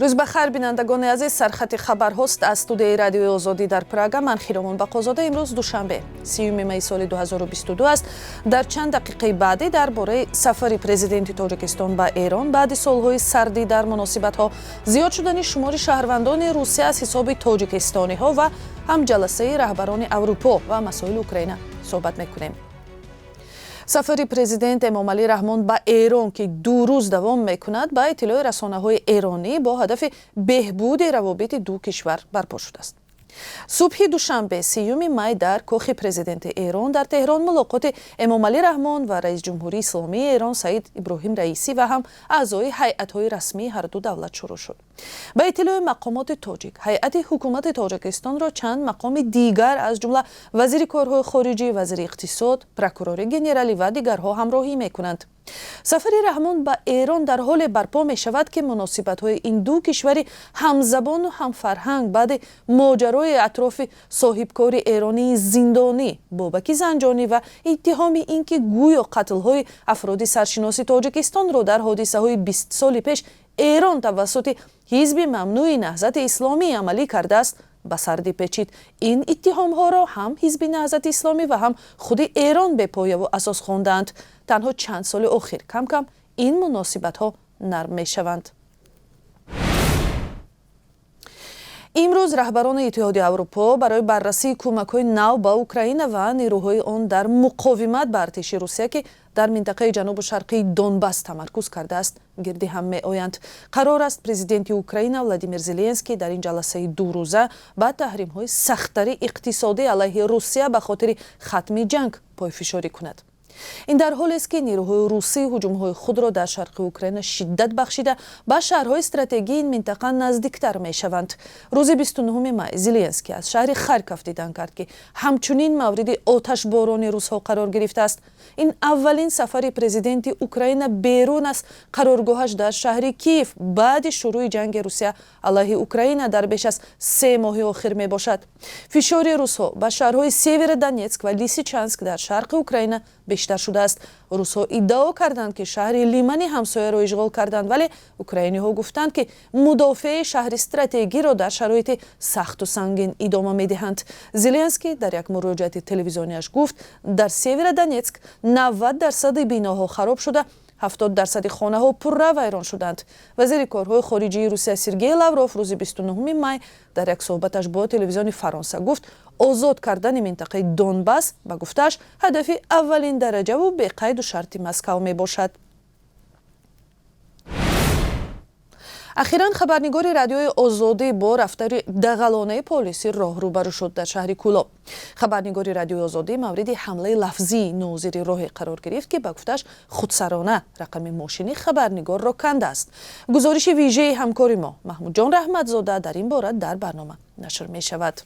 روز بخیر بینندگان عزیز، سرخط خبر هست از استودیوی رادیوی آزادی در پراگ. من خیرمان بقازاده. امروز دوشنبه 30 می سال 2022 است. در چند دقیقه بعدی درباره سفر پرزیدنت تاجیکستان به ایران بعد سالهای سردی در مناسبت‌ها، زیاد شدن شمار شهروندان روسیه از حساب تاجیکستانی‌ها و هم جلسه رهبران اروپا و مسائل اوکراین صحبت می‌کنیم. سفر پرزیدنت امامعلی رحمان به ایران که 2 روز دوام میکند به اطلاع رسانه‌های ایرانی با هدف بهبود روابط دو کشور برپا شده است. صبح دوشنبه 30 می در کاخ پرزیدنت ایران در تهران ملاقات امامعلی رحمان و رئیس جمهوری اسلامی ایران سعید ابراهیم رئیسی و هم اعضای هیئت‌های رسمی هر دو دولت شروع شد. به اطلاع مقامات تاجیک، هیئت حکومت تاجیکستان را چند مقام دیگر از جمله وزیر کارهای خارجی، وزیر اقتصاد، پروکورور گنرالی و دیگرها همراهی می‌کنند. سفر رحمان به ایران در حال برپا می شود که مناسبت‌های این دو کشور همزبان و هم فرهنگ بعد ماجرای اطراف صاحبکار ایرانی زندانی بابک زنجانی و اتهام اینکه گویا قتل‌های افراد سرشناس تاجیکستان را در حادثه‌های 20 سال پیش ایران توسط حزب ممنوع نهضت اسلامی عملی کرده است به سردی پیچید. این اتهام ها را هم حزب نهضت اسلامی و هم خود ایران به پایه و اساس خواندند. تنها چند سال اخیر کم کم این مناسبت ها نرم می شوند. امروز رهبران اتحادیه اروپا برای بررسی کمک‌های نو به اوکراین و نیروهای آن در مقاومت به ارتش روسیه که در منطقه جنوب شرقی دونباس تمرکز کرده است گرد هم می‌آیند. قرار است پرزیدنت اوکراین ولادیمیر زلنسکی در این جلسه 2 روزه با تحریم‌های سخت‌تر اقتصادی علیه روسیه به خاطر ختم جنگ پایفشاری کند. این در حالی است که نیروهای روسی هجوم‌های خود را در شرق اوکراین شدت بخشیده به شهرهای استراتژیکی این منطقه نزدیکتر می‌شوند. روز 29 می زلنسکی از شهر خارکوف دیدن کرد که همچنین مورد آتشباران روس‌ها قرار گرفته است. این اولین سفر پرزیدنت اوکراین بیرون از قرارگاهش در شهر کیف بعد شروع جنگ روسیه علیه اوکراین در بیش از 3 ماه اخیر میباشد. فشار روس‌ها به شهرهای سیور دونتسک و لیسیچانسک در شرق اوکراین بیشتر شده است. روس‌ها ادعا کردند که شهر لیمن همسایه را اشغال کردند، ولی اوکراینی‌ها گفتند که مدافع شهر استراتژیکی را در شرایط سخت و سنگین ادامه می‌دهند. زلنسکی در یک مراجعه تلویزیونیش گفت در سیور دونتسک 90% بیناها خراب شده، 70% خانه‌ها پررو ویران شدند. وزیر کارهای خارجه روسیه سرگئی لاوروف روز 29 می در یک صحبتش با تلویزیون فرانسه گفت آزاد کردن منطقه دونباس به گفتش هدف اولین درجه و به قید و شرط مسکو می باشد. اخیراً خبرنگار رادیوی آزادی با رفتار دغلانه پلیسی راه روبرو شد در شهر کولاب. خبرنگار رادیوی آزادی مورد حمله لفظی ناظر راه قرار گرفت که به گفتش خودسرانه رقم ماشینی خبرنگار را کنده است. گزارش ویژه همکار ما محمود جان رحمتزاده در این باره در برنامه نشر می شود.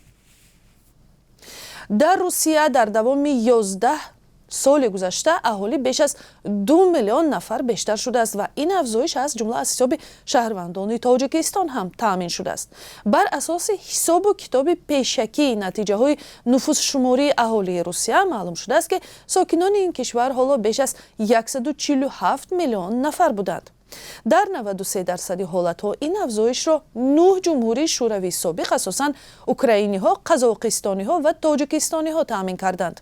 در روسیه در دوام 11 سال گذشته اهالی بیش از 2 میلیون نفر بیشتر شده است و این افزایش از جمله از حساب شهروندان تاجیکستان هم تامین شده است. بر اساس حساب و کتاب پیشکی نتیجه های نفوس شماری اهالی روسیه معلوم شده است که ساکنان این کشور حالا بیش از 147 میلیون نفر بودند. در 93% حالت‌ها این افزایش را 9 جمهوری شوروی سابق اساساً اوکراینی‌ها، قزاقستانی‌ها و تاجیکستانی‌ها تامین کردند.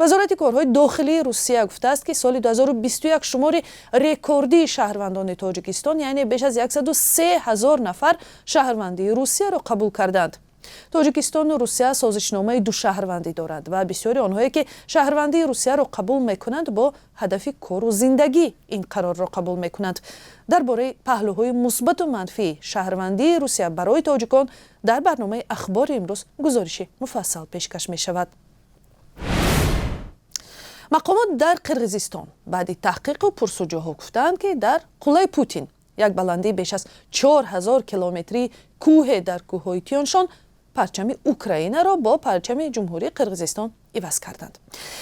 وزارت کارهای داخلی روسیه گفته است که سال 2021 شمار رکوردی شهروندان تاجیکستان یعنی بیش از 103,000 نفر شهروندی روسیه را قبول کردند. تاجیکستان و روسیه سازشنامه دو شهروندی دارند و بسیاری آنهایی که شهروندی روسیه را قبول میکنند با هدف کار و زندگی این قرار را قبول میکنند. درباره پهلوهای مثبت و منفی شهروندی روسیه برای تاجیکان در برنامه اخبار امروز گزارش مفصل پیشکش می شود. مقامات در قرغیزستان بعد تحقیق و پرسجوها گفتند که در قلعه پوتین یک بلندی بیش از 4000 کیلومتری کوه در کوههای تیانشان پرچم اوکراین را با پرچم جمهوری قرغیزستان عوض کردند.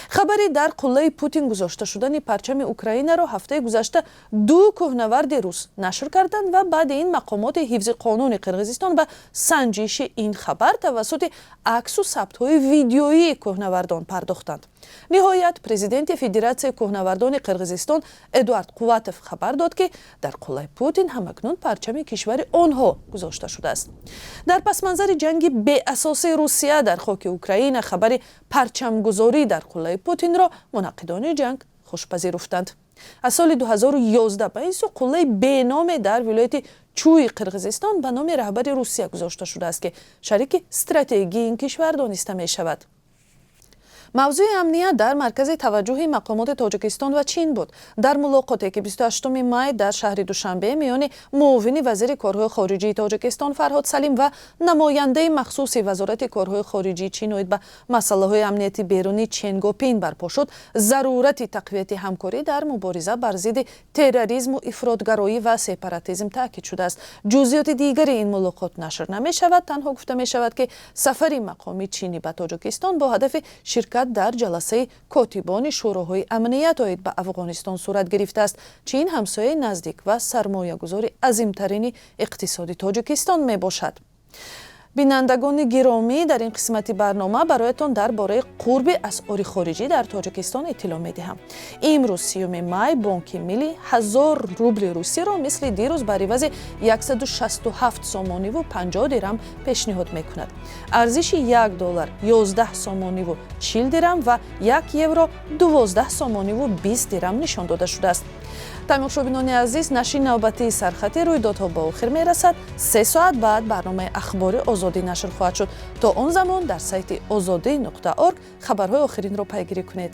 خبری در قلعه پوتین گذاشته شدن پرچم اوکراین را هفته گذشته 2 کوهنورد روس نشر کردند و بعد این مقامات حفظ قانون قرغیزستان به سنجش این خبر توسط عکس و ثبت‌های ویدیویی کوهنوردان پرداختند. ниҳоят президенти федератсияи кӯҳнавардони қирғизистон Эдуард Қувватов хабар дод ки дар қуллаи Путин ҳамакнун парчами кишвари онҳо гузошта шудааст. дар пасманзари ҷанги беасосии Русия дар хоки Украина хабари парчамгузорӣ дар қуллаи Путинро мунаққидони ҷанг хушпазируфтанд. аз соли 2011 ба ин су қуллаи беноме дар вилояти Чуи Қирғизистон ба номи раҳбари Русия гузошта шудааст ки шарики стратегии ин кишвар дониста мешавад. мавзӯи амният дар маркази таваҷҷуҳи мақомоти Тоҷикистон ва Чин буд. дар мулоқоте ки 28 май дар шаҳри Душанбе миёни муовини вазири корҳои хориҷии Тоҷикистон Фарҳод Салим ва намояндаи махсуси вазорати корҳои хориҷии Чин оид ба масъалаҳои амнияти берунӣ Чен Гопин барпо шуд, зарурати тақвияти ҳамкорӣ дар мубориза бар зидди терроризму ифротгароӣ ва сепаратизм таъкид шудааст. ҷузъиёти дигари ин мулоқот нашр намешавад. танҳо гуфта мешавад ки сафари мақоми Чини ба Тоҷикистон бо ҳадафи ширкат дар ҷаласаи котибони шӯроҳои амният оид ба Афғонистон сурат гирифтааст. Чин ҳамсояи наздик ва сармоягузори азимтарини иқтисоди Тоҷикистон мебошад. бинандагони гиромӣ, дар ин қисмати барнома бароятон дар бораи қурби асъори хориҷӣ дар Тоҷикистон иттилоъ медиҳам. имрӯз 30 май бонки миллӣ 1000 рубли русиро мисли дирӯз бар ивази 167 сомониву 50 дирам пешниҳод мекунад. арзиши $1 11 сомониву 40 дирам ва 1 евро 12 сомониву 20 дирам нишон дода шудааст. тамошобинони азиз, нашри навбатии сархати рӯйдодҳо ба охир мерасад. 3 соат баъд барномаи ахбори озодӣ нашр хоҳад шуд. то он замон дар сайти озодӣ.орг хабарҳои охиринро пайгирӣ кунед.